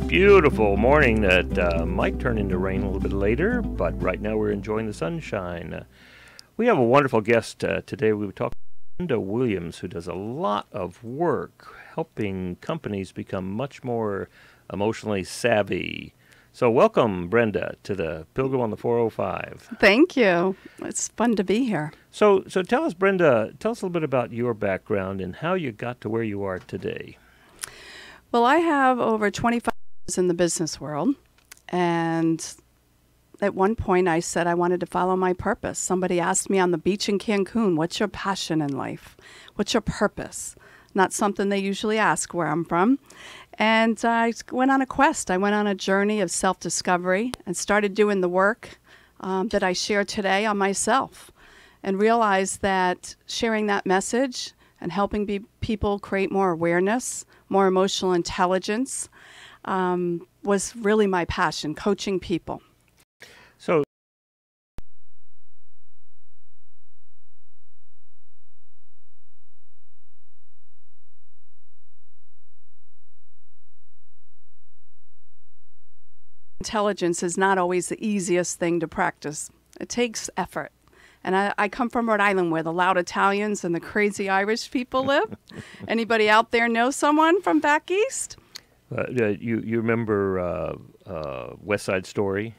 beautiful morning that might turn into rain a little bit later, but right now we're enjoying the sunshine. We have a wonderful guest today. We were talking to Brenda Williams, who does a lot of work helping companies become much more emotionally savvy. So welcome, Brenda, to the Pilgrim on the 405. Thank you. It's fun to be here. So tell us, Brenda, tell us a little bit about your background and how you got to where you are today. Well, I have over 25 years in the business world, and at one point I said I wanted to follow my purpose. Somebody asked me on the beach in Cancun, what's your passion in life? What's your purpose? Not something they usually ask where I'm from. And I went on a quest. I went on a journey of self-discovery and started doing the work that I share today on myself, and realized that sharing that message and helping people create more awareness, more emotional intelligence, was really my passion, coaching people. So intelligence is not always the easiest thing to practice. It takes effort. And I come from Rhode Island, where the loud Italians and the crazy Irish people live. Anybody out there know someone from back east? You remember West Side Story,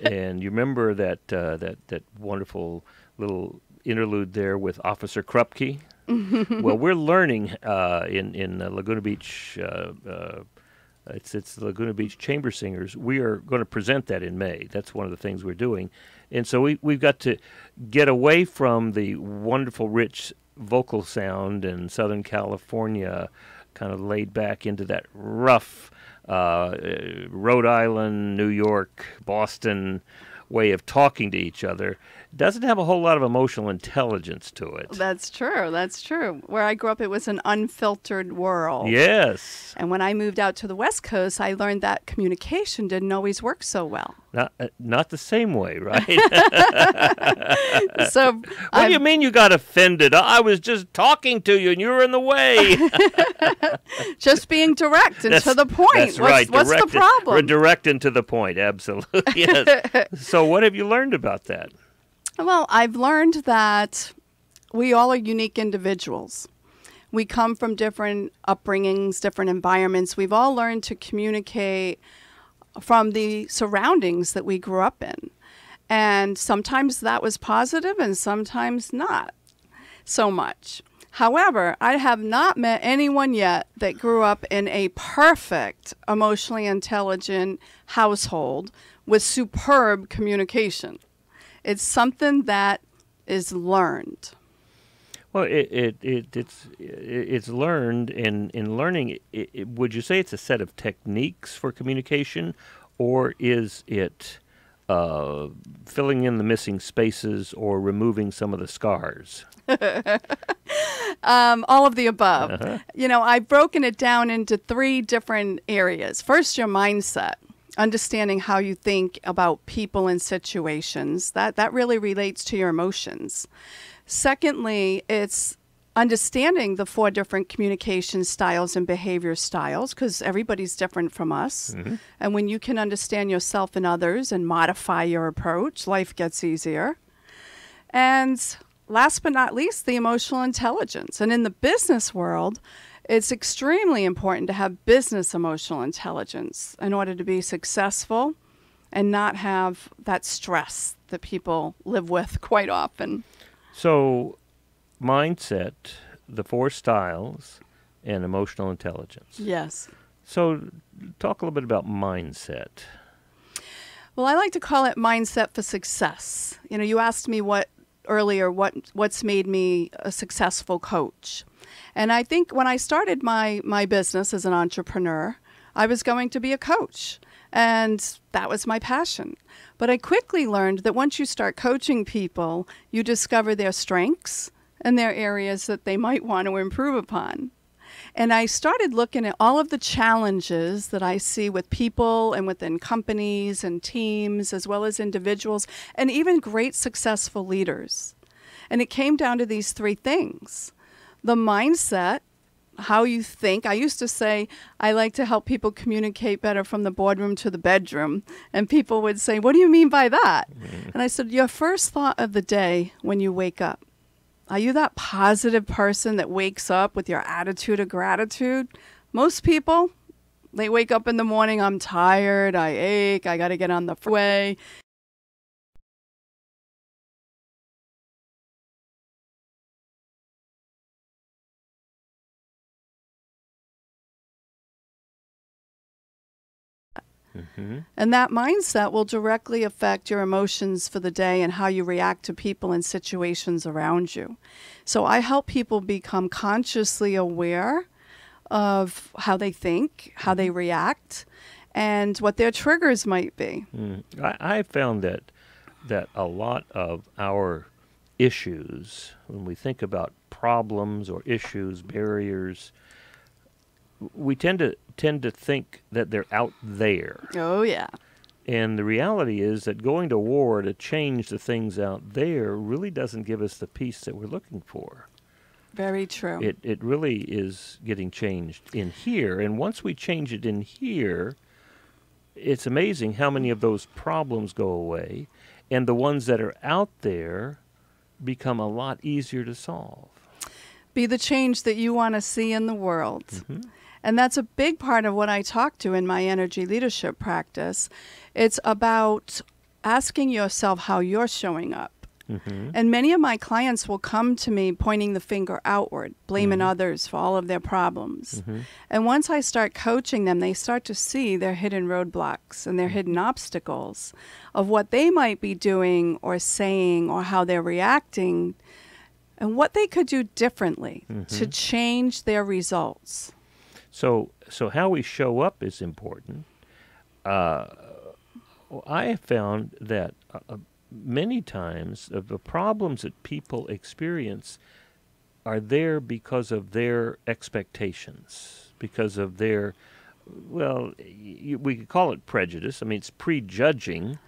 and you remember that wonderful little interlude there with Officer Krupke. Well, we're learning in Laguna Beach. It's the Laguna Beach Chamber Singers. We are going to present that in May. That's one of the things we're doing. And so we've got to get away from the wonderful, rich vocal sound in Southern California, kind of laid back into that rough Rhode Island, New York, Boston way of talking to each other. Doesn't have a whole lot of emotional intelligence to it. That's true. That's true. Where I grew up, it was an unfiltered world. Yes. And when I moved out to the West Coast, I learned that communication didn't always work so well. Not the same way, right? So, what do you mean you got offended? I was just talking to you and you were in the way. Just being direct and to the point. That's right. What's the problem? Direct and to the point, absolutely. Yes. So what have you learned about that? Well, I've learned that we all are unique individuals. We come from different upbringings, different environments. We've all learned to communicate from the surroundings that we grew up in. And sometimes that was positive and sometimes not so much. However, I have not met anyone yet that grew up in a perfect, emotionally intelligent household with superb communication. It's something that is learned. Well, it's learned. In learning, would you say it's a set of techniques for communication, or is it filling in the missing spaces or removing some of the scars? All of the above. Uh-huh. You know, I've broken it down into 3 different areas. First, your mindset. Understanding how you think about people and situations. That really relates to your emotions. Secondly, it's understanding the 4 different communication styles and behavior styles, because everybody's different from us. Mm-hmm. And when you can understand yourself and others and modify your approach, life gets easier. And last but not least, the emotional intelligence. And in the business world, it's extremely important to have business emotional intelligence in order to be successful and not have that stress that people live with quite often. So, mindset, the 4 styles, and emotional intelligence. Yes. So, talk a little bit about mindset. Well, I like to call it mindset for success. You know, you asked me earlier what's made me a successful coach. And I think when I started my business as an entrepreneur, I was going to be a coach. And that was my passion. But I quickly learned that once you start coaching people, you discover their strengths and their areas that they might want to improve upon. And I started looking at all of the challenges that I see with people and within companies and teams, as well as individuals, and even great successful leaders. And it came down to these 3 things. The mindset, how you think. I used to say I like to help people communicate better from the boardroom to the bedroom. And people would say, what do you mean by that? And I said, your first thought of the day when you wake up. Are you that positive person that wakes up with your attitude of gratitude? Most people, they wake up in the morning, I'm tired, I ache, I got to get on the freeway. And that mindset will directly affect your emotions for the day and how you react to people and situations around you. So I help people become consciously aware of how they think, how they react, and what their triggers might be. I found that a lot of our issues, when we think about problems or issues, barriers, we tend to think that they're out there. Oh, yeah. And the reality is that going to war to change the things out there really doesn't give us the peace that we're looking for. Very true. It really is getting changed in here. And once we change it in here, it's amazing how many of those problems go away. And the ones that are out there become a lot easier to solve. Be the change that you want to see in the world. Mm-hmm. And that's a big part of what I talk to in my energy leadership practice. It's about asking yourself how you're showing up. Mm-hmm. And many of my clients will come to me pointing the finger outward, blaming others for all of their problems. Mm-hmm. And once I start coaching them, they start to see their hidden roadblocks and their hidden obstacles of what they might be doing or saying or how they're reacting and what they could do differently to change their results. So how we show up is important. I have found that many times the problems that people experience are there because of their expectations, because of their, well, we could call it prejudice. I mean, it's prejudging,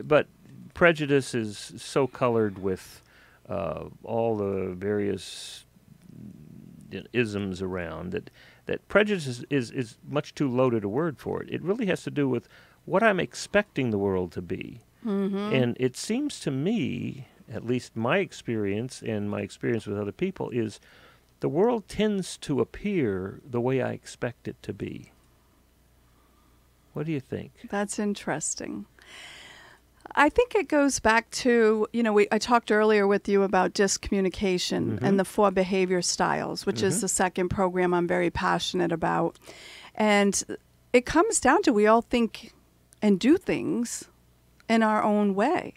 but prejudice is so colored with all the various isms around that prejudice is much too loaded a word for it. It really has to do with what I'm expecting the world to be. Mm-hmm. And it seems to me, at least my experience and my experience with other people, is the world tends to appear the way I expect it to be. What do you think? That's interesting. I think it goes back to, I talked earlier with you about discommunication and the 4 behavior styles, which is the second program I'm very passionate about. And it comes down to we all think and do things in our own way.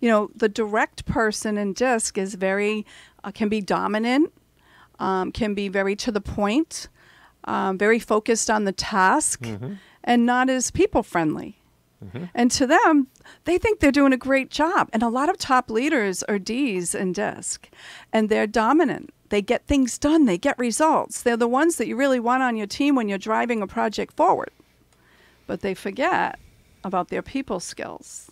The direct person in DISC is very, can be dominant, can be very to the point, very focused on the task, and not as people-friendly. And to them, they think they're doing a great job. And a lot of top leaders are Ds in DISC, and they're dominant. They get things done. They get results. They're the ones that you really want on your team when you're driving a project forward. But they forget about their people skills.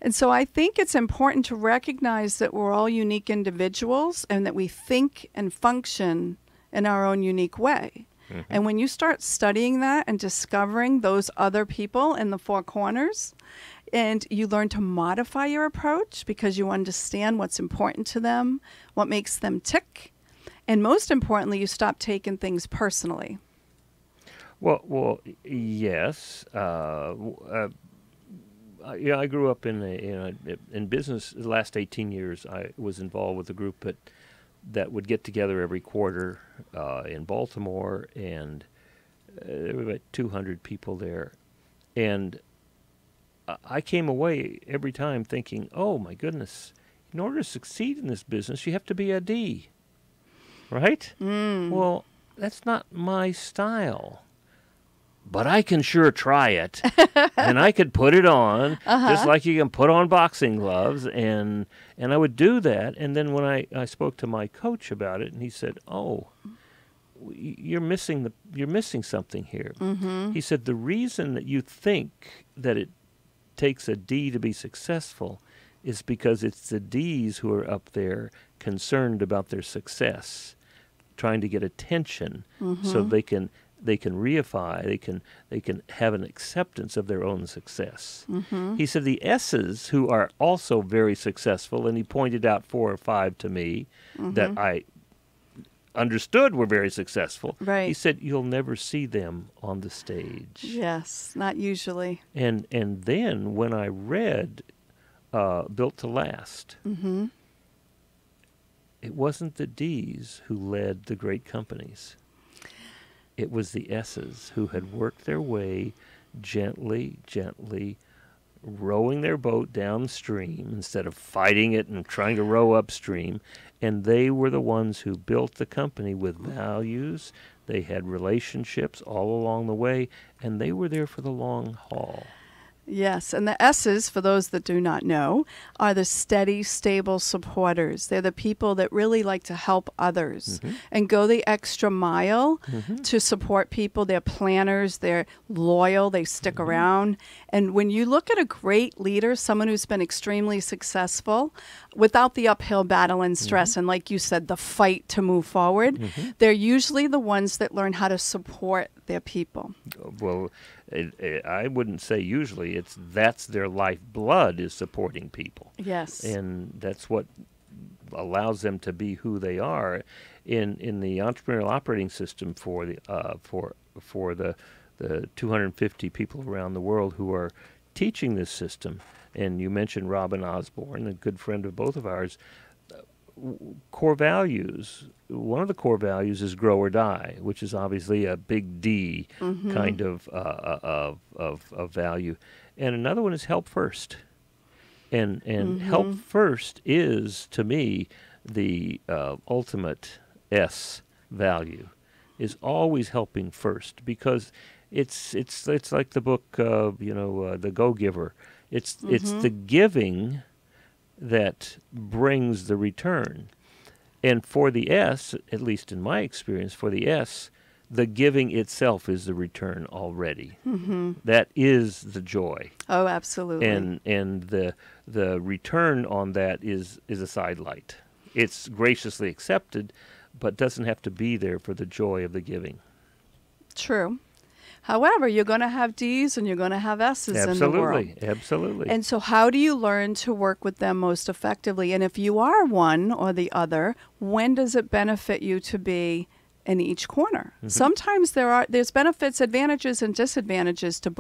And so I think it's important to recognize that we're all unique individuals and that we think and function in our own unique way. And when you start studying that and discovering those other people in the 4 corners, and you learn to modify your approach because you understand what's important to them, what makes them tick, and most importantly, you stop taking things personally. Well, yes. I grew up in business. The last 18 years, I was involved with a group that would get together every quarter in Baltimore, and there were about 200 people there. And I came away every time thinking, oh, my goodness, in order to succeed in this business, you have to be a D, right? Well, that's not my style. But I can sure try it, and I could put it on, just like you can put on boxing gloves, and I would do that. And then when I spoke to my coach about it, and he said, "Oh, you're missing something here." He said, "The reason that you think that it takes a D to be successful is because it's the Ds who are up there concerned about their success. trying to get attention so they can reify, they can have an acceptance of their own success. He said the S's, who are also very successful, and he pointed out 4 or 5 to me that I understood were very successful. Right. He said you'll never see them on the stage. Yes, not usually. And then when I read Built to Last, it wasn't the D's who led the great companies. It was the S's who had worked their way gently, rowing their boat downstream instead of fighting it and trying to row upstream. And they were the ones who built the company with values. They had relationships all along the way, and they were there for the long haul. Yes, and the S's, for those that do not know, are the steady, stable supporters. They're the people that really like to help others and go the extra mile to support people. They're planners, they're loyal, they stick around. And when you look at a great leader, someone who's been extremely successful, without the uphill battle and stress, and like you said, the fight to move forward, they're usually the ones that learn how to support their people. Well, I wouldn't say usually. That's their lifeblood, is supporting people. Yes. And that's what allows them to be who they are. In the entrepreneurial operating system for the 250 people around the world who are teaching this system, and you mentioned Robin Osborne, a good friend of both of ours, core values. One of the core values is grow or die, which is obviously a big D kind of value. And another one is help first. And help first is, to me, the ultimate S value, is always helping first, because it's like the book, The Go-Giver. It's the giving that brings the return. And for the S, at least in my experience, for the S, the giving itself is the return already. That is the joy. Oh, absolutely. And the return on that is a sidelight. It's graciously accepted, but doesn't have to be there for the joy of the giving. True. However, you're going to have D's and you're going to have S's in the world. Absolutely. And so how do you learn to work with them most effectively? And if you are one or the other, when does it benefit you to be in each corner? Sometimes there's benefits, advantages, and disadvantages to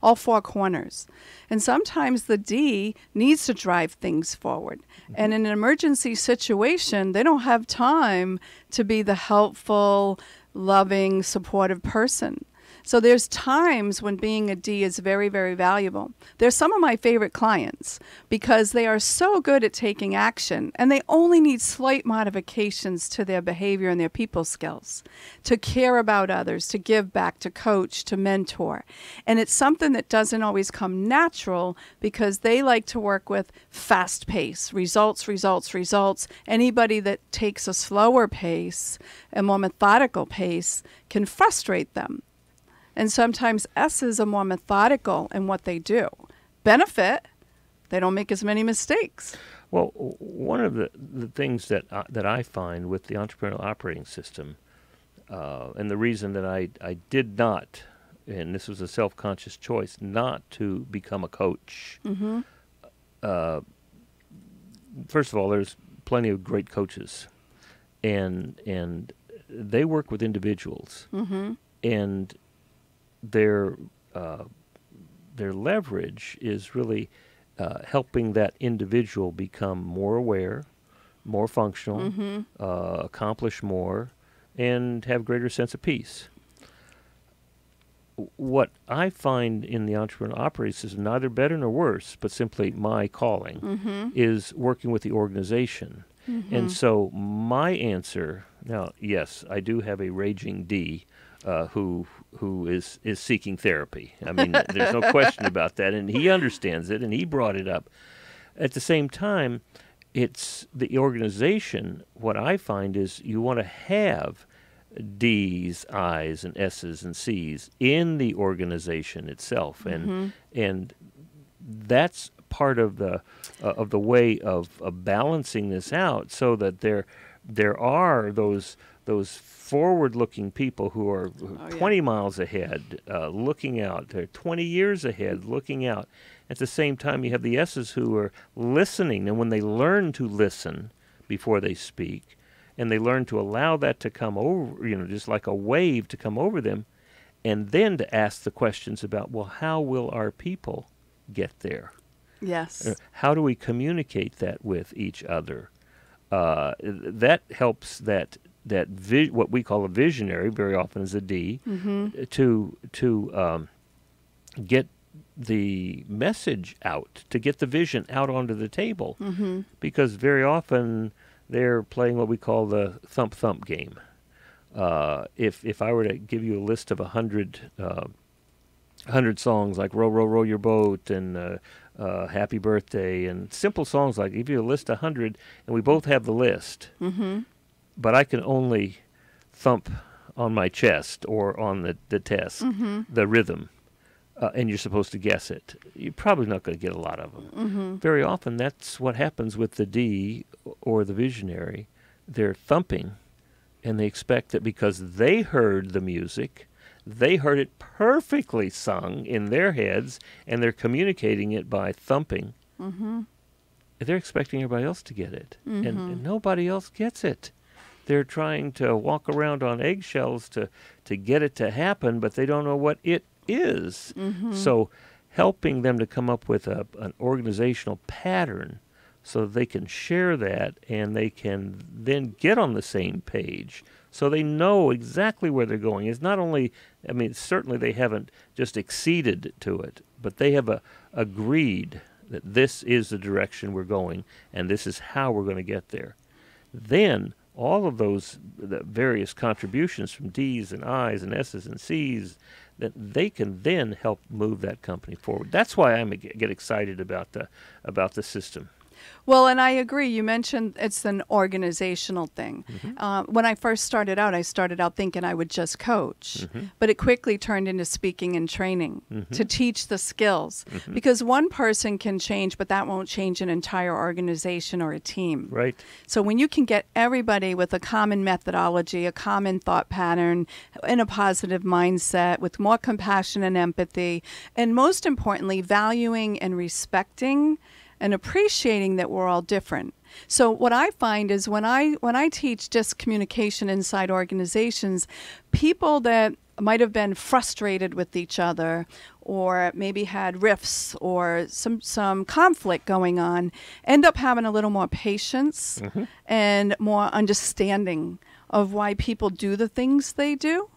all 4 corners. And sometimes the D needs to drive things forward. And in an emergency situation, they don't have time to be the helpful, loving, supportive person. So there's times when being a D is very, very valuable. They're some of my favorite clients because they are so good at taking action, and they only need slight modifications to their behavior and their people skills to care about others, to give back, to coach, to mentor. And it's something that doesn't always come natural because they like to work with fast pace, results. Anybody that takes a slower pace, a more methodical pace, can frustrate them. And sometimes S's are more methodical in what they do. Benefit, they don't make as many mistakes. Well, one of the things that I find with the entrepreneurial operating system, and the reason that I did not, and this was a self-conscious choice, not to become a coach. First of all, there's plenty of great coaches, and they work with individuals, and their leverage is really helping that individual become more aware, more functional, accomplish more, and have greater sense of peace. What I find in the entrepreneurial operating system, neither better nor worse, but simply my calling, is working with the organization. And so my answer, now, yes, I do have a raging D who is seeking therapy. I mean, there's no question about that, and he understands it, and he brought it up. At the same time, it's the organization. What I find is you want to have D's, I's, and S's, and C's in the organization itself, and that's part of the way of balancing this out, so that there are those those forward-looking people who are Oh, 20 yeah. miles ahead, looking out. They're 20 years ahead, looking out. At the same time, you have the S's who are listening, and when they learn to listen before they speak, and they learn to allow that to come over, just like a wave to come over them, and then to ask the questions about, well, how will our people get there? Yes. How do we communicate that with each other? That helps what we call a visionary, very often is a D, to get the message out, to get the vision out onto the table, because very often they're playing what we call the thump game. If I were to give you a list of 100 songs like "Row, Row, Row Your Boat" and "Happy Birthday" and simple songs like, give you a list of 100, and we both have the list, but I can only thump on my chest or on the test, the rhythm, and you're supposed to guess it. You're probably not going to get a lot of them. Very often, that's what happens with the D or the visionary. They're thumping, and they expect that because they heard the music, they heard it perfectly sung in their heads, and they're communicating it by thumping. They're expecting everybody else to get it, and nobody else gets it. They're trying to walk around on eggshells to get it to happen, but they don't know what it is. So helping them to come up with an organizational pattern so they can share that, and they can then get on the same page so they know exactly where they're going. It's not only, certainly they haven't just acceded to it, but they have agreed that this is the direction we're going, and this is how we're going to get there. Then all of the various contributions from D's and I's and S's and C's, that they can then help move that company forward. That's why I get excited about the system. Well, and I agree. You mentioned it's an organizational thing. When I first started out thinking I would just coach, but it quickly turned into speaking and training to teach the skills, because one person can change, but that won't change an entire organization or a team. Right. So when you can get everybody with a common methodology, a common thought pattern, and a positive mindset with more compassion and empathy, and most importantly, valuing and respecting and appreciating that we're all different. So what I find is when I teach just communication inside organizations, people that might have been frustrated with each other or maybe had rifts or some conflict going on end up having a little more patience and more understanding of why people do the things they do.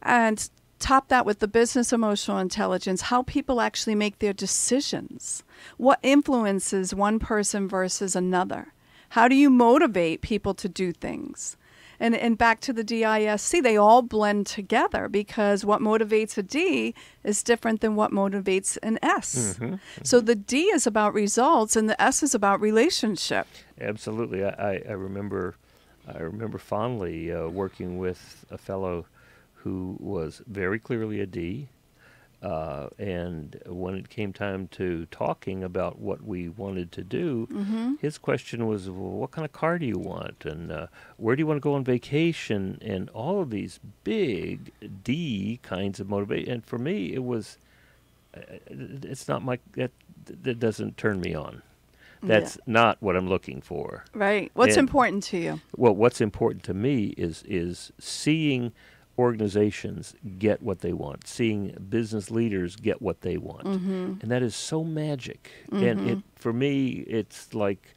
And top that with the business emotional intelligence, how people actually make their decisions. What influences one person versus another? How do you motivate people to do things? And back to the DISC, they all blend together because what motivates a D is different than what motivates an S. So the D is about results and the S is about relationship. Absolutely. I remember fondly working with a fellow who was very clearly a D, and when it came time to talking about what we wanted to do, his question was, well, what kind of car do you want, and where do you want to go on vacation, and all of these big D kinds of motivation. And for me, it's not that doesn't turn me on. That's not what I'm looking for. Right. What's important to you? Well, what's important to me is seeing organizations get what they want, seeing business leaders get what they want, and that is so magic. And for me, it's like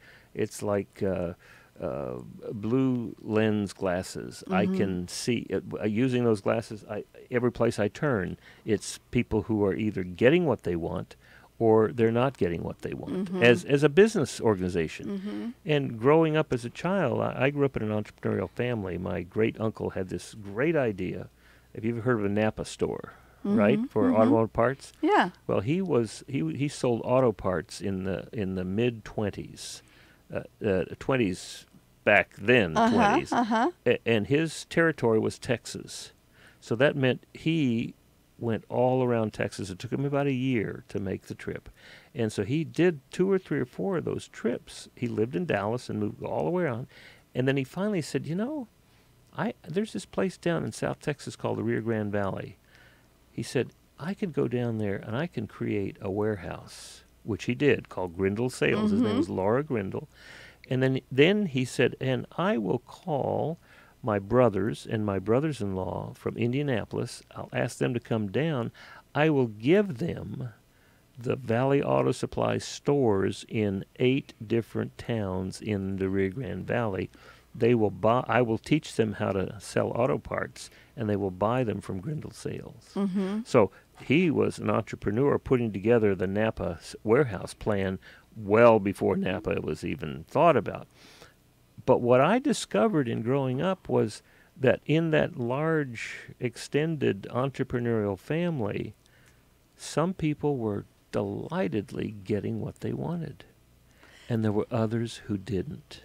blue lens glasses. I can see using those glasses. Every place I turn, it's people who are either getting what they want or they're not getting what they want as a business organization. And growing up as a child, I grew up in an entrepreneurial family. My great uncle had this great idea. Have you ever heard of a Napa store, right, for automotive parts? Yeah. Well, he sold auto parts in the mid 20s, 20s back then, 20s, and his territory was Texas. So that meant he went all around Texas. It took him about a year to make the trip. And so he did 2 or 3 or 4 of those trips. He lived in Dallas and moved all the way around. And then he finally said, there's this place down in South Texas called the Rio Grande Valley. He said, I could go down there and I can create a warehouse, which he did, called Grindle Sales. His name was Laura Grindle. And then he said, and I will call my brothers and my brothers-in-law from Indianapolis. I'll ask them to come down. I will give them the Valley Auto Supply stores in 8 different towns in the Rio Grande Valley. They will buy. I will teach them how to sell auto parts, and they will buy them from Grindle Sales. So he was an entrepreneur putting together the Napa warehouse plan well before Napa was even thought about. But what I discovered in growing up was that in that large, extended entrepreneurial family, some people were delightedly getting what they wanted, and there were others who didn't.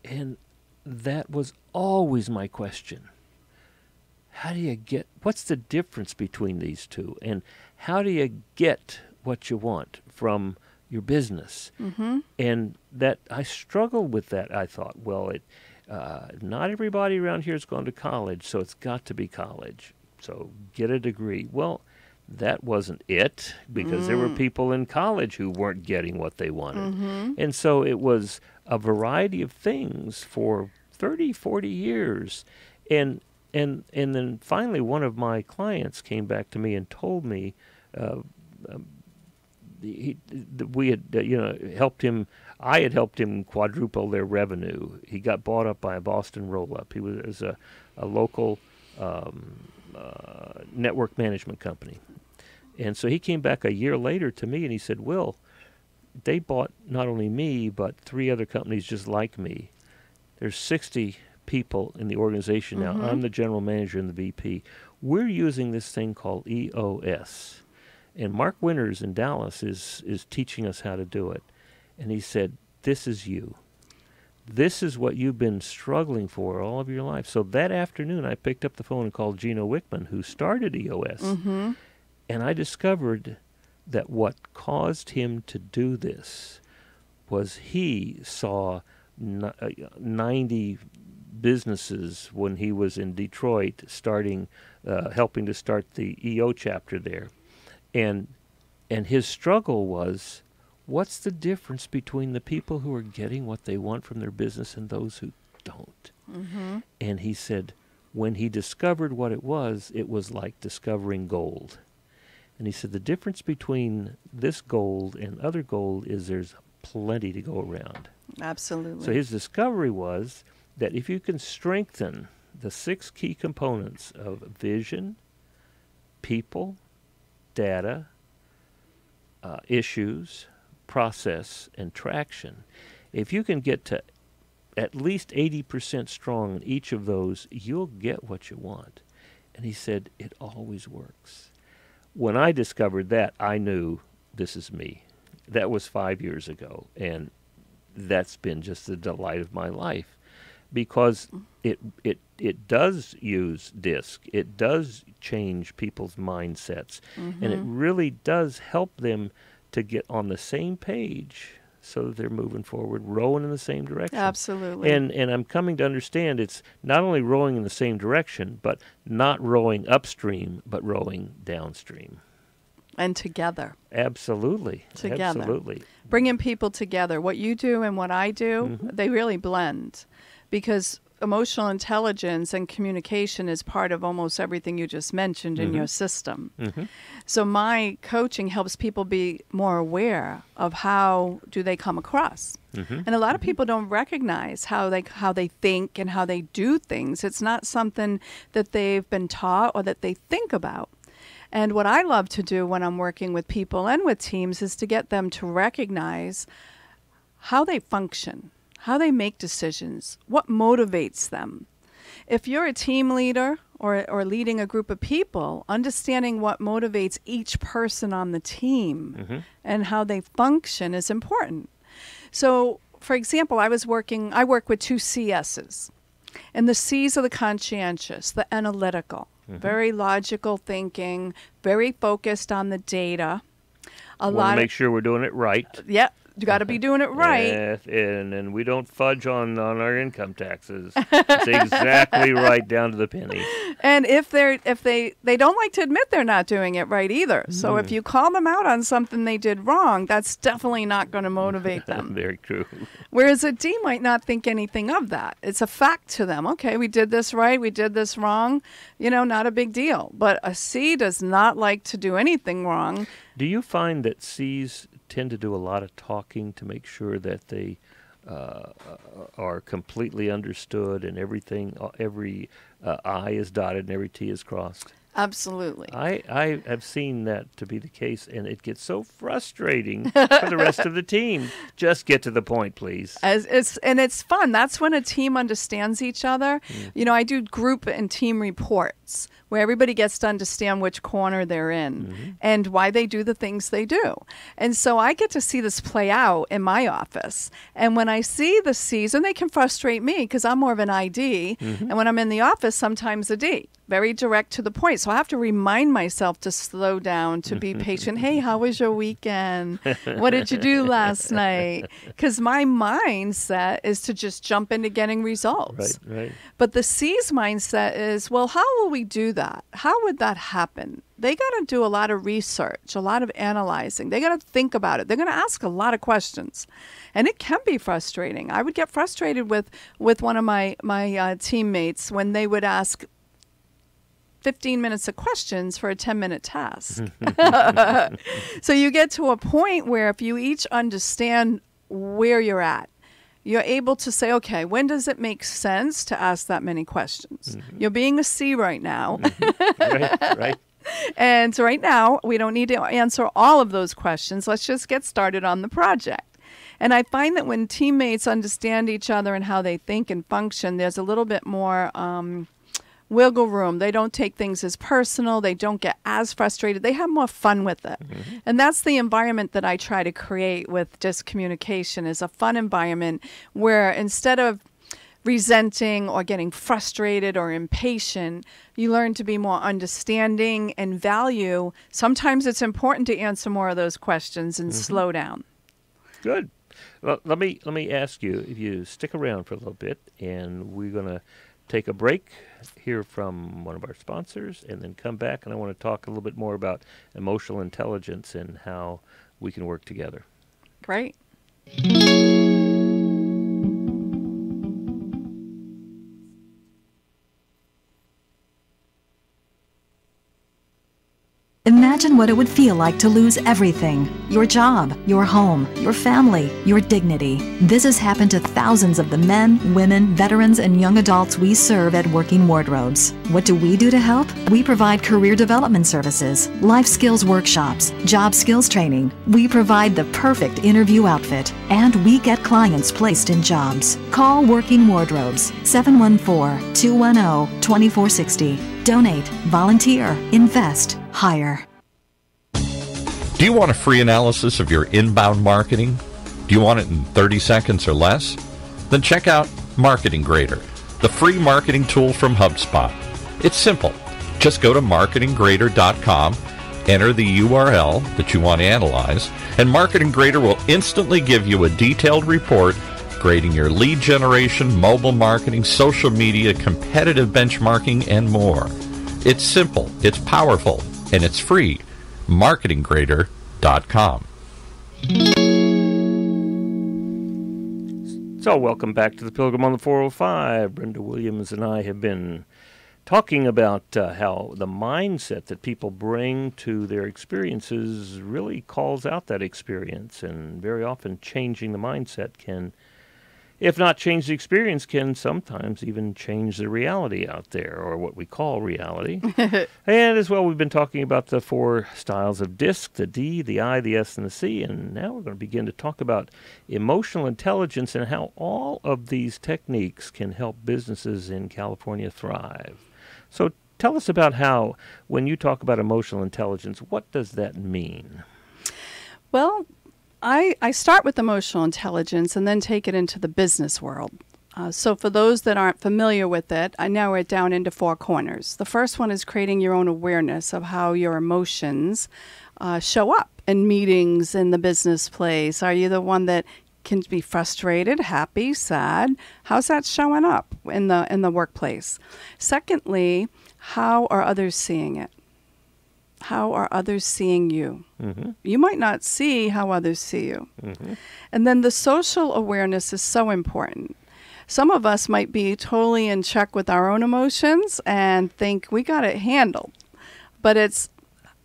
And that was always my question. How do you get, what's the difference between these two? And how do you get what you want from your business? And that I struggled with that. I thought, well, not everybody around here has gone to college, so it's got to be college. So get a degree. Well, that wasn't it, because there were people in college who weren't getting what they wanted. And so it was a variety of things for 30, 40 years. And then finally one of my clients came back to me and told me we had helped him. I had helped him quadruple their revenue. He got bought up by a Boston roll-up. He was a local network management company. And so he came back a year later to me and he said, Will, they bought not only me, but 3 other companies just like me. There's 60 people in the organization now. I'm the general manager and the VP. We're using this thing called EOS. And Mark Winters in Dallas is teaching us how to do it. And he said, this is you. This is what you've been struggling for all of your life. So that afternoon, I picked up the phone and called Gino Wickman, who started EOS. And I discovered that what caused him to do this was he saw 90 businesses when he was in Detroit helping to start the EO chapter there. And his struggle was, what's the difference between the people who are getting what they want from their business and those who don't? And he said, when he discovered what it was like discovering gold. And he said, the difference between this gold and other gold is there's plenty to go around. Absolutely. So his discovery was that if you can strengthen the 6 key components of vision, people, data, issues, process, and traction, if you can get to at least 80% strong in each of those, you'll get what you want. And he said, it always works. When I discovered that, I knew this is me. That was 5 years ago, and that's been just the delight of my life, because it does use DISC. It does change people's mindsets, and it really does help them to get on the same page so that they're moving forward, rowing in the same direction. Absolutely. And I'm coming to understand it's not only rowing in the same direction, but not rowing upstream, but rowing downstream. And together. Absolutely. Together. Absolutely. Bringing people together. What you do and what I do, they really blend, because emotional intelligence and communication is part of almost everything you just mentioned in your system. So my coaching helps people be more aware of how do they come across. And a lot of people don't recognize how they think and how they do things. It's not something that they've been taught or that they think about. And what I love to do when I'm working with people and with teams is to get them to recognize how they function, how they make decisions, what motivates them. If you're a team leader or leading a group of people, understanding what motivates each person on the team and how they function is important. So, for example, I work with 2 CSs. And the C's are the conscientious, the analytical, very logical thinking, very focused on the data. Want to make sure we're doing it right. Yeah. You got to be doing it right. And we don't fudge on our income taxes. It's exactly right down to the penny. And if they don't like to admit they're not doing it right either. So if you call them out on something they did wrong, that's definitely not going to motivate them. Very true. Whereas a D might not think anything of that. It's a fact to them. Okay, we did this right, we did this wrong. Not a big deal. But a C does not like to do anything wrong. Do you find that C's tend to do a lot of talking to make sure that they are completely understood and every I is dotted and every T is crossed? Absolutely. I have seen that to be the case, and it gets so frustrating for the rest of the team. Just get to the point, please. It's fun. That's when a team understands each other. I do group and team reports where everybody gets to understand which corner they're in and why they do the things they do. And so I get to see this play out in my office. And when I see the C's, and they can frustrate me because I'm more of an ID, and when I'm in the office, sometimes a D. Very direct to the point. So I have to remind myself to slow down, to be patient. Hey, how was your weekend? What did you do last night? Because my mindset is to just jump into getting results. Right. But the C's mindset is, well, how will we do that? How would that happen? They got to do a lot of research, a lot of analyzing. They got to think about it. They're going to ask a lot of questions. And it can be frustrating. I would get frustrated with one of my teammates when they would ask 15 minutes of questions for a 10-minute task. So you get to a point where if you each understand where you're at, you're able to say, okay, when does it make sense to ask that many questions? You're being a C right now. Right. And so right now, we don't need to answer all of those questions. Let's just get started on the project. And I find that when teammates understand each other and how they think and function, there's a little bit more wiggle room. They don't take things as personal. They don't get as frustrated. They have more fun with it. And that's the environment that I try to create with DISC communication, is a fun environment where instead of resenting or getting frustrated or impatient, you learn to be more understanding and value. Sometimes it's important to answer more of those questions and slow down. Good. Well, let me ask you, if you stick around for a little bit, and we're going to take a break, hear from one of our sponsors, and then come back, and I want to talk a little bit more about emotional intelligence and how we can work together. Great. Imagine what it would feel like to lose everything. Your job, your home, your family, your dignity. This has happened to thousands of the men, women, veterans, and young adults we serve at Working Wardrobes. What do we do to help? We provide career development services, life skills workshops, job skills training. We provide the perfect interview outfit, and we get clients placed in jobs. Call Working Wardrobes, 714-210-2460. Donate, volunteer, invest, hire. Do you want a free analysis of your inbound marketing? Do you want it in 30 seconds or less? Then check out Marketing Grader, the free marketing tool from HubSpot. It's simple. Just go to marketinggrader.com, enter the URL that you want to analyze, and Marketing Grader will instantly give you a detailed report grading your lead generation, mobile marketing, social media, competitive benchmarking, and more. It's simple, it's powerful, and it's free. marketinggrader.com. So welcome back to the Pilgrim on the 405. Brenda Williams and I have been talking about how the mindset that people bring to their experiences really calls out that experience, and very often changing the mindset can, if not change the experience, can sometimes even change the reality out there, or what we call reality. And as well, we've been talking about the 4 styles of DISC, the D, the I, the S, and the C, and now we're going to begin to talk about emotional intelligence and how all of these techniques can help businesses in California thrive. So tell us about how, when you talk about emotional intelligence, what does that mean? Well, I start with emotional intelligence and then take it into the business world. So for those that aren't familiar with it, I narrow it down into 4 corners. The first one is creating your own awareness of how your emotions show up in meetings, in the business place. Are you the one that can be frustrated, happy, sad? How's that showing up in the workplace? Secondly, how are others seeing it? How are others seeing you? Mm-hmm. You might not see how others see you. Mm-hmm. And then the social awareness is so important. Some of us might be totally in check with our own emotions and think we got it handled. But it's,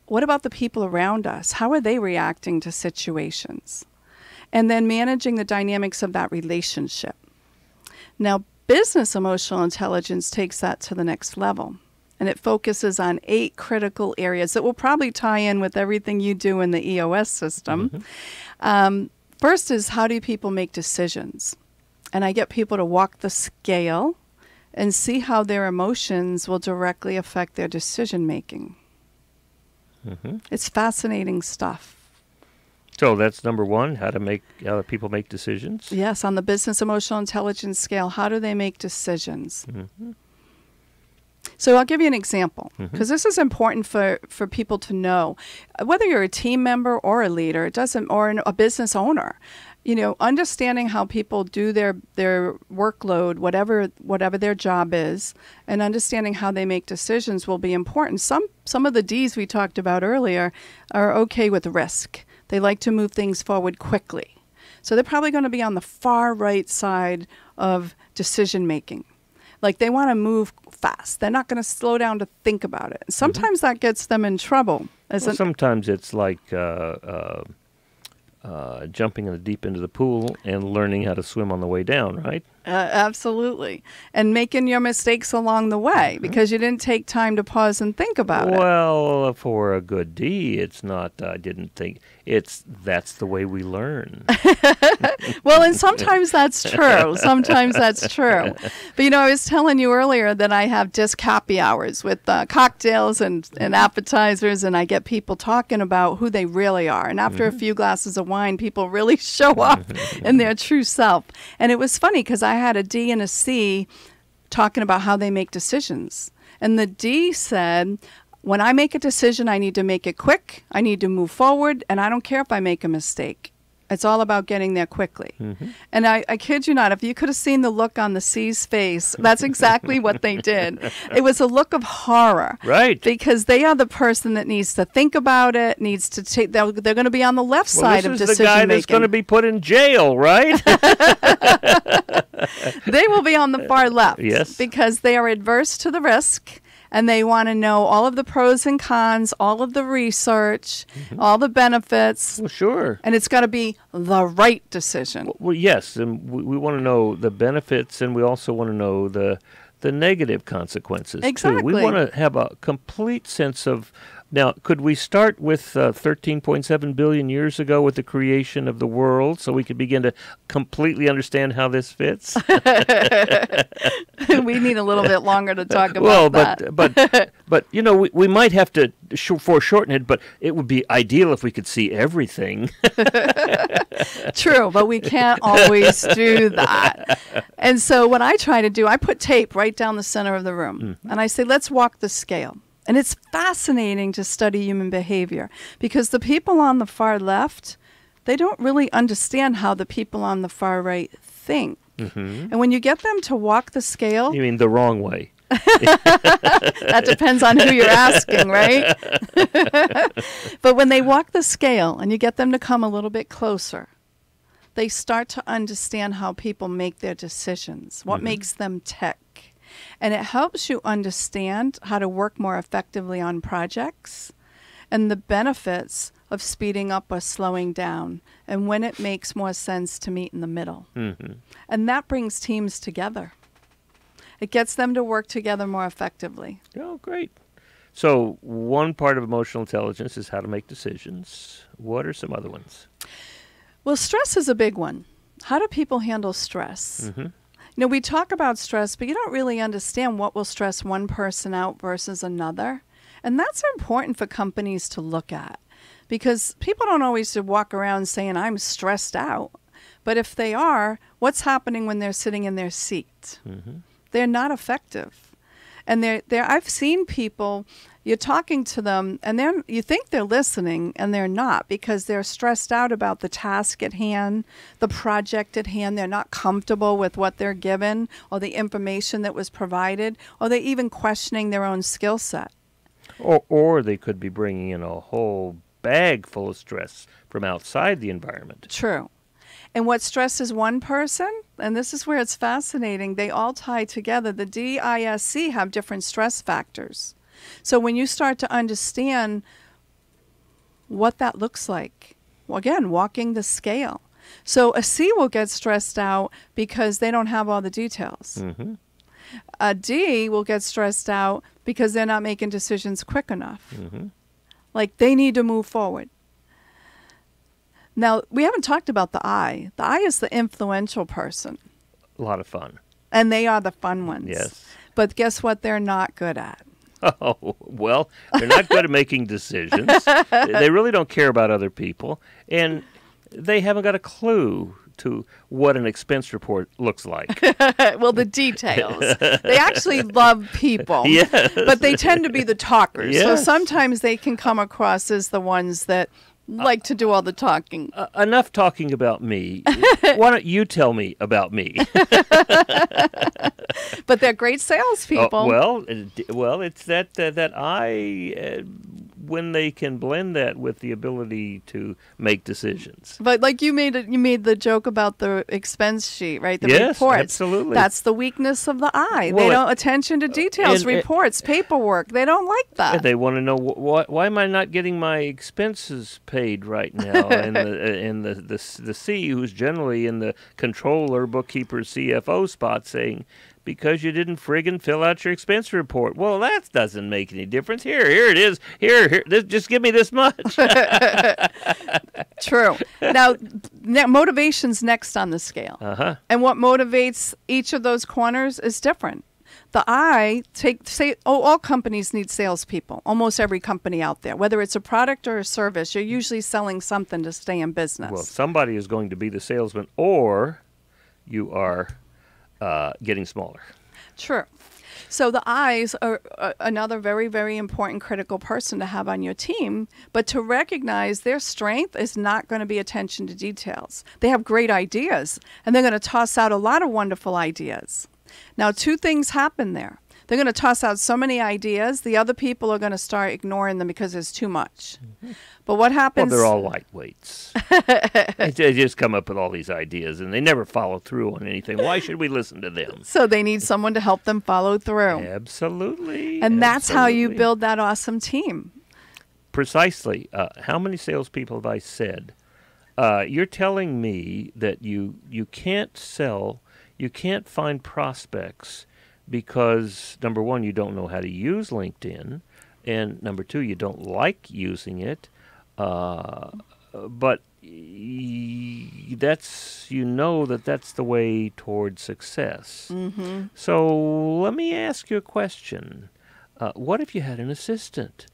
what about the people around us? How are they reacting to situations? And then managing the dynamics of that relationship. Now, business emotional intelligence takes that to the next level. And it focuses on 8 critical areas that will probably tie in with everything you do in the EOS system. Mm-hmm. First is, how do people make decisions? And I get people to walk the scale and see how their emotions will directly affect their decision making. Mm-hmm. It's fascinating stuff. So that's number 1, how do people make decisions? Yes, on the business emotional intelligence scale, how do they make decisions? Mm-hmm. So I'll give you an example, because this is important for people to know. Whether you're a team member or a leader, or a business owner, understanding how people do their workload, whatever their job is, and understanding how they make decisions will be important. Some of the Ds we talked about earlier are okay with risk. They like to move things forward quickly. So they're probably going to be on the far right side of decision making. Like, they want to move fast. They're not going to slow down to think about it. Sometimes that gets them in trouble. Sometimes it's like jumping in the deep end of the pool and learning how to swim on the way down, right? Absolutely. And making your mistakes along the way because you didn't take time to pause and think about it. Well, for a good D, it's not, I didn't think, that's the way we learn. Well, and sometimes that's true. Sometimes that's true. But, I was telling you earlier that I have disc happy hours with cocktails and appetizers, and I get people talking about who they really are. And after a few glasses of wine, people really show up in their true self. And it was funny because I had a D and a C talking about how they make decisions. And the D said, when I make a decision, I need to make it quick, I need to move forward, and I don't care if I make a mistake. It's all about getting there quickly. And I kid you not, if you could have seen the look on the C's face, that's exactly what they did. It was a look of horror. Right. Because they are the person that needs to think about it, needs to take, they're going to be on the left side of decision making. This is the guy that's going to be put in jail, right? They will be on the far left. Yes. Because they are adverse to the risk. And they want to know all of the pros and cons, all of the research, all the benefits. Well, sure. And it's got to be the right decision. Well, yes, and we want to know the benefits, and we also want to know the negative consequences, exactly. too. We want to have a complete sense of... Now, could we start with 13.7 billion years ago with the creation of the world so we could begin to completely understand how this fits? We need a little bit longer to talk about that. But we might have to foreshorten it, but it would be ideal if we could see everything. True, but we can't always do that. And so what I try to do, I put tape right down the center of the room, and I say, let's walk the scale. And it's fascinating to study human behavior because the people on the far left, they don't really understand how the people on the far right think. And when you get them to walk the scale... You mean the wrong way. That depends on who you're asking, right? But when they walk the scale and you get them to come a little bit closer, they start to understand how people make their decisions, what makes them tick. And it helps you understand how to work more effectively on projects and the benefits of speeding up or slowing down and when it makes more sense to meet in the middle. And that brings teams together. It gets them to work together more effectively. Oh, great. So one part of emotional intelligence is how to make decisions. What are some other ones? Well, stress is a big one. How do people handle stress? We talk about stress, but you don't really understand what will stress one person out versus another. And that's important for companies to look at because people don't always walk around saying, I'm stressed out. But if they are, what's happening when they're sitting in their seat? They're not effective. And I've seen people, you're talking to them, and you think they're listening, and they're not, because they're stressed out about the task at hand, the project at hand. They're not comfortable with what they're given or the information that was provided, or they're even questioning their own skill set. Or they could be bringing in a whole bag full of stress from outside the environment. True. And what stresses one person, and this is where it's fascinating, they all tie together. The DISC have different stress factors. So when you start to understand what that looks like, well, again, walking the scale. So a C will get stressed out because they don't have all the details. A D will get stressed out because they're not making decisions quick enough. Like they need to move forward. Now, we haven't talked about the I. The I is the influential person. A lot of fun. And they are the fun ones. Yes. But guess what they're not good at? Oh, well, they're not good at making decisions. They really don't care about other people. And they haven't got a clue to what an expense report looks like. Well, the details. They actually love people. Yes. But they tend to be the talkers. So Yes. sometimes they can come across as the ones that like to do all the talking. Enough talking about me. Why don't you tell me about me? But they're great salespeople. Well, it's that I when they can blend that with the ability to make decisions. But like you made the joke about the expense sheet, right? The Yes, reports. absolutely. That's the weakness of the eye. Well, they don't attention to details, and- reports, paperwork. They don't like that. They want to know why am I not getting my expenses paid right now? and the C, who's generally in the controller, bookkeeper, CFO spot, saying, because you didn't friggin' fill out your expense report. Well, that doesn't make any difference. Here it is. Here. Just give me this much. True. Now, motivation's next on the scale. And what motivates each of those corners is different. The I, all companies need salespeople. Almost every company out there. Whether it's a product or a service, you're usually selling something to stay in business. Well, somebody is going to be the salesman, or you are getting smaller. True. So the I's are another very, very important critical person to have on your team, but to recognize their strength is not going to be attention to details. They have great ideas, and they're going to toss out a lot of wonderful ideas. Now, two things happen there. They're going to toss out so many ideas, the other people are going to start ignoring them because there's too much. But what happens? Well, they're all lightweights. They just come up with all these ideas, and they never follow through on anything. Why should we listen to them? So they need someone to help them follow through. Absolutely. And that's how you absolutely. build that awesome team. Precisely. How many salespeople have I said? You're telling me that you can't sell, you can't find prospects because, number one, you don't know how to use LinkedIn, and number two, you don't like using it. But that's that's the way toward success. So let me ask you a question. What if you had an assistant?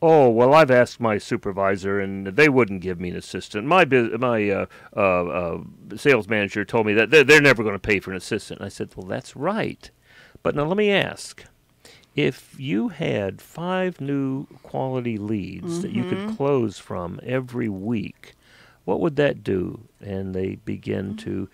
Oh, well, I've asked my supervisor, and they wouldn't give me an assistant. My sales manager told me that they're never going to pay for an assistant. And I said, well, that's right. But now let me ask. If you had 5 new quality leads that you could close from every week, what would that do? And they begin to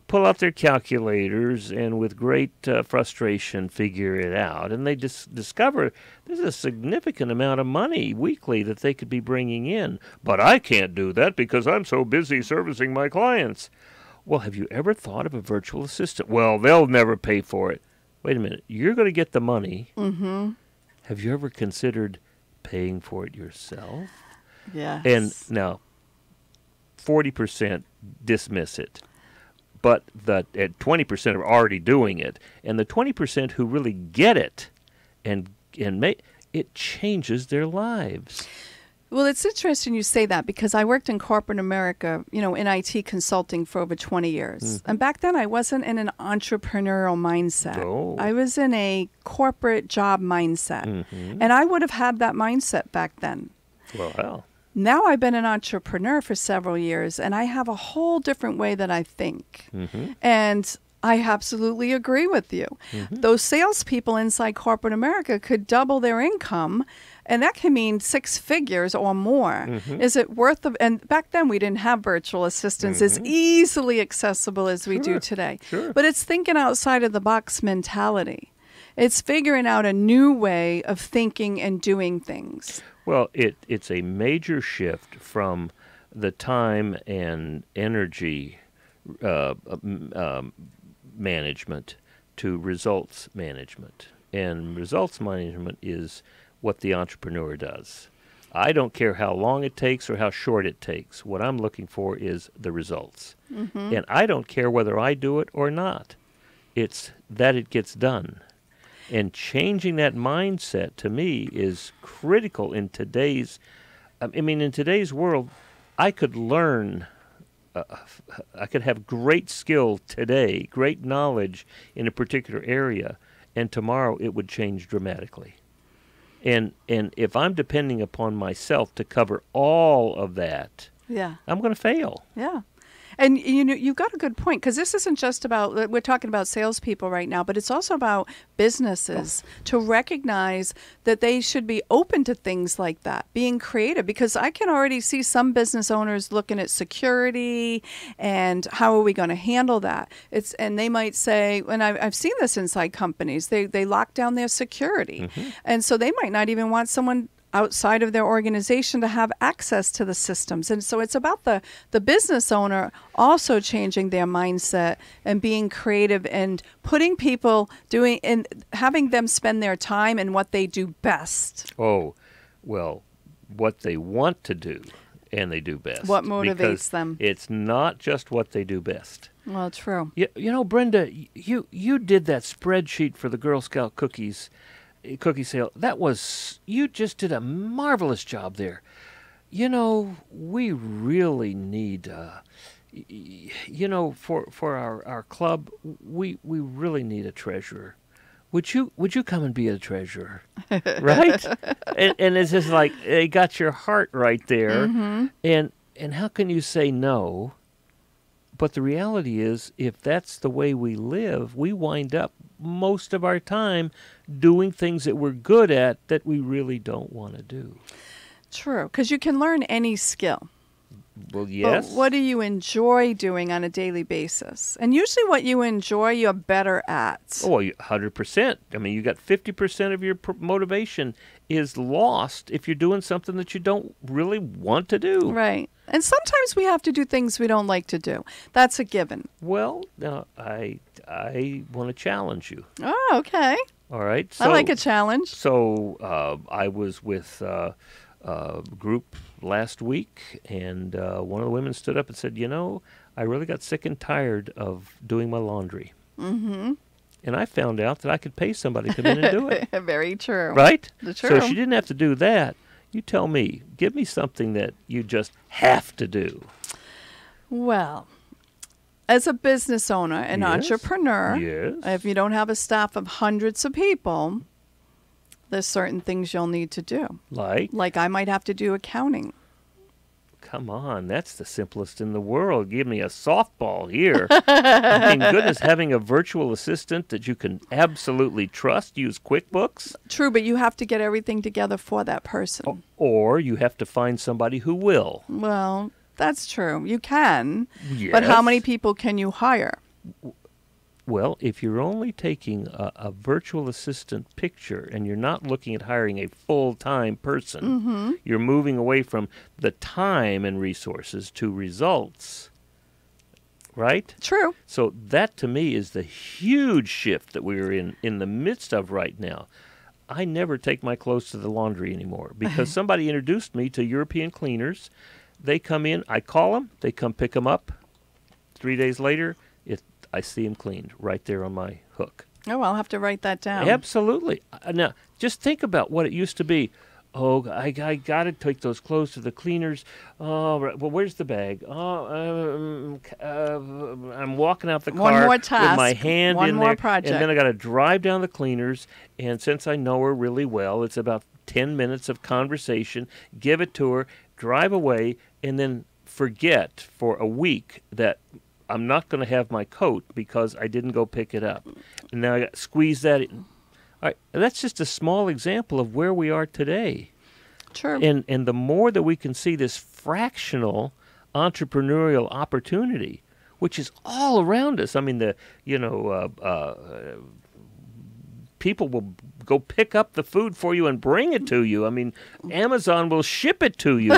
pull out their calculators and with great frustration figure it out. And they discover there's a significant amount of money weekly that they could be bringing in. But I can't do that because I'm so busy servicing my clients. Well, have you ever thought of a virtual assistant? Well, they'll never pay for it. Wait a minute. You're going to get the money. Have you ever considered paying for it yourself? Yes. And now, 40% dismiss it. But at 20% are already doing it. And the 20% who really get it and it changes their lives. Well, it's interesting you say that because I worked in corporate America, in IT consulting for over 20 years. And back then I wasn't in an entrepreneurial mindset. Oh. I was in a corporate job mindset. And I would have had that mindset back then. Well, Now I've been an entrepreneur for several years, and I have a whole different way that I think. And I absolutely agree with you. Those salespeople inside corporate America could double their income, and that can mean 6 figures or more. Is it worth the? And back then we didn't have virtual assistants as easily accessible as we do today. But it's thinking outside of the box mentality. It's figuring out a new way of thinking and doing things. Well, it's a major shift from the time and energy management to results management. And results management is what the entrepreneur does. I don't care how long it takes or how short it takes. What I'm looking for is the results. And I don't care whether I do it or not. It's that it gets done. And changing that mindset, to me, is critical in today's, in today's world. I could learn, I could have great skill today, great knowledge in a particular area, and tomorrow it would change dramatically. And if I'm depending upon myself to cover all of that, I'm going to fail. Yeah. And you've got a good point, because this isn't just about, we're talking about salespeople right now, but it's also about businesses to recognize that they should be open to things like that, being creative, because I can already see some business owners looking at security and how are we going to handle that. And they might say, and I've seen this inside companies, they lock down their security. And so they might not even want someone outside of their organization to have access to the systems. And so it's about the business owner also changing their mindset and being creative and putting people doing and having them spend their time in what they do best. Oh, well, what they want to do and they do best. What motivates them. It's not just what they do best. Well, true. You know, Brenda, you did that spreadsheet for the Girl Scout cookie sale. You just did a marvelous job there. You know, we really need, for our club, we really need a treasurer. Would you come and be a treasurer? Right? and it's just like, they got your heart right there. And how can you say no? But the reality is, if that's the way we live, we wind up most of our time doing things that we're good at that we really don't want to do. True, because you can learn any skill. Well, yes. But what do you enjoy doing on a daily basis? And usually what you enjoy, you're better at. Oh, 100%. I mean, you got 50% of your motivation is lost if you're doing something that you don't really want to do. Right. And sometimes we have to do things we don't like to do. That's a given. Well, I want to challenge you. Oh, okay. All right. I like a challenge. So I was with a group last week, and one of the women stood up and said, I really got sick and tired of doing my laundry. And I found out that I could pay somebody to come in and do it. Very true. Right? True. So she didn't have to do that. You tell me. Give me something that you just have to do. Well, as a business owner, an entrepreneur, if you don't have a staff of hundreds of people, there's certain things you'll need to do. Like I might have to do accounting. Come on, that's the simplest in the world. Give me a softball here. I mean, goodness, having a virtual assistant that you can absolutely trust, use QuickBooks. True, but you have to get everything together for that person. Or you have to find somebody who will. Well, that's true. You can. Yes. But how many people can you hire? Well, if you're only taking a virtual assistant picture and you're not looking at hiring a full-time person, you're moving away from the time and resources to results, right? True. So that, to me, is the huge shift that we're in the midst of right now. I never take my clothes to the laundry anymore because somebody introduced me to European cleaners. They come in, I call them, they come pick them up. 3 days later, I see them cleaned right there on my hook. Oh, I'll have to write that down. Absolutely. Now, just think about what it used to be. Oh, I got to take those clothes to the cleaners. Oh, right. Well, where's the bag? Oh, I'm walking out the car One more task. with my hand One in more there. project. And then I got to drive down the cleaners. And since I know her really well, it's about 10 minutes of conversation, give it to her, drive away, and then forget for a week that I'm not going to have my coat because I didn't go pick it up. And now I got to squeeze that in. All right, that's just a small example of where we are today. True. And the more that we can see this fractional entrepreneurial opportunity, which is all around us. I mean, people will go pick up the food for you and bring it to you. I mean, Amazon will ship it to you.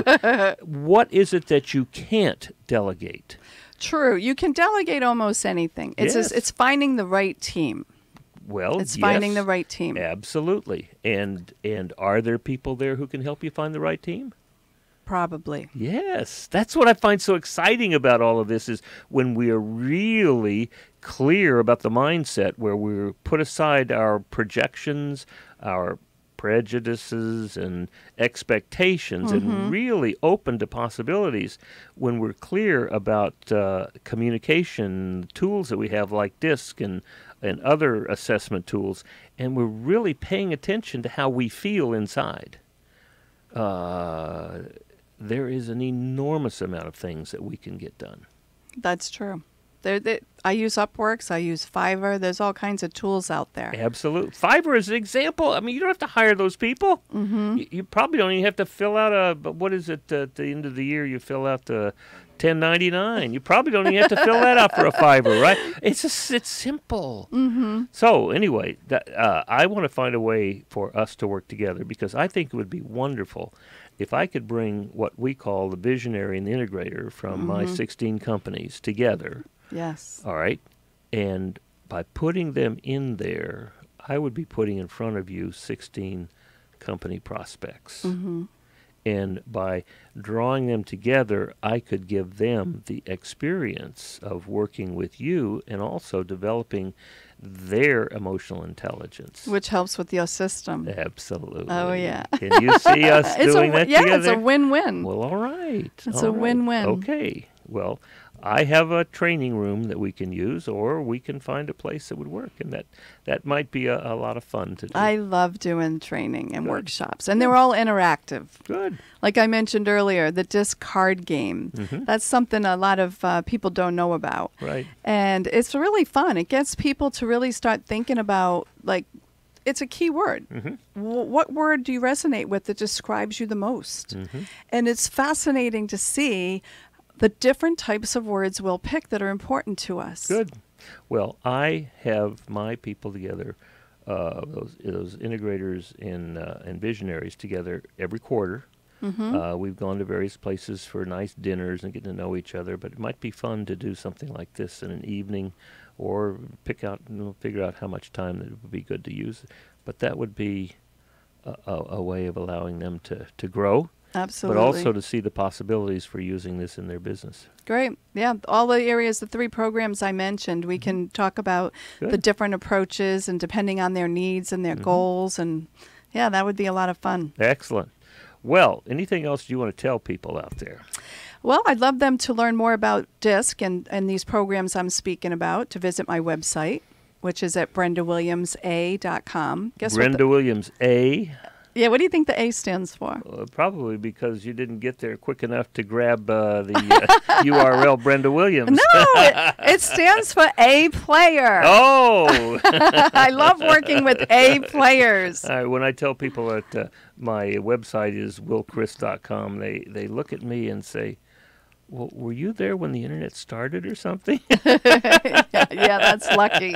What is it that you can't delegate? True. You can delegate almost anything. It's Yes. it's finding the right team. Well, It's yes, finding the right team. Absolutely. And are there people there who can help you find the right team? Probably. Yes. That's what I find so exciting about all of this is when we are really clear about the mindset where we put aside our projections, our prejudices and expectations and really open to possibilities. When we're clear about communication tools that we have like DISC and other assessment tools, and we're really paying attention to how we feel inside, there is an enormous amount of things that we can get done. That's true. I use Upworks. I use Fiverr. There's all kinds of tools out there. Absolutely. Fiverr is an example. I mean, you don't have to hire those people. You probably don't even have to fill out what is it, at the end of the year, you fill out the 1099. You probably don't even have to fill that out for a Fiverr, right? It's simple. So anyway, I want to find a way for us to work together because I think it would be wonderful if I could bring what we call the visionary and the integrator from my 16 companies together. Yes. All right. And by putting them in there, I would be putting in front of you 16 company prospects. And by drawing them together, I could give them the experience of working with you and also developing their emotional intelligence. Which helps with your system. Absolutely. Oh, yeah. Can you see us doing that together? Yeah, it's a win-win. Well, all right. It's all a right. win-win. Okay. Well, I have a training room that we can use, or we can find a place that would work, and that might be a lot of fun to do. I love doing training and Good. workshops, and they're all interactive. Good. Like I mentioned earlier, the disc card game. That's something a lot of people don't know about. Right. And it's really fun. It gets people to really start thinking about, like, it's a key word. What word do you resonate with that describes you the most? And it's fascinating to see the different types of words we'll pick that are important to us. Good. Well, I have my people together, those integrators and visionaries together every quarter. We've gone to various places for nice dinners and getting to know each other, but it might be fun to do something like this in an evening or figure out how much time that it would be good to use. But that would be a way of allowing them to grow. Absolutely. But also to see the possibilities for using this in their business. Great. Yeah. All the areas, the 3 programs I mentioned, we can talk about the different approaches and depending on their needs and their goals. And yeah, that would be a lot of fun. Excellent. Well, anything else you want to tell people out there? Well, I'd love them to learn more about DISC and these programs I'm speaking about, to visit my website, which is at brendawilliamsa.com. Guess Brenda Williams, A. Yeah, what do you think the A stands for? Probably because you didn't get there quick enough to grab the URL Brenda Williams. No, it stands for A player. Oh! I love working with A players. When I tell people that my website is willchris.com, they look at me and say, well, were you there when the internet started or something? Yeah, that's lucky.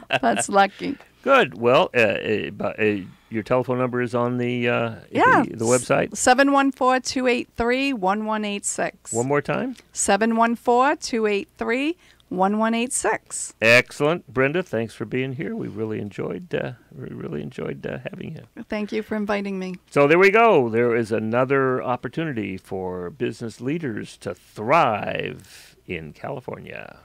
That's lucky. Good. Well, your telephone number is on the website? 714-283-1186. One more time? 714-283-1186. Excellent. Brenda, thanks for being here. We really enjoyed having you. Thank you for inviting me. So there we go. There is another opportunity for business leaders to thrive in California.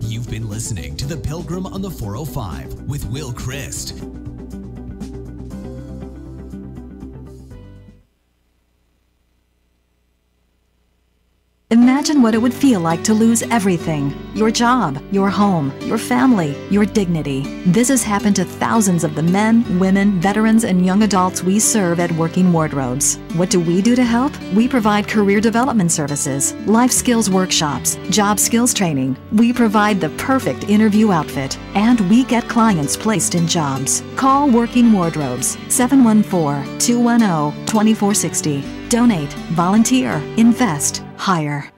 You've been listening to The Pilgrim on the 405 with Will Christ. Imagine Imagine what it would feel like to lose everything: your job, your home, your family, your dignity. This has happened to thousands of the men, women, veterans, and young adults we serve at Working Wardrobes. What do we do to help? We provide career development services, life skills workshops, job skills training. We provide the perfect interview outfit, and we get clients placed in jobs. Call Working Wardrobes, 714-210-2460. Donate, volunteer, invest, hire.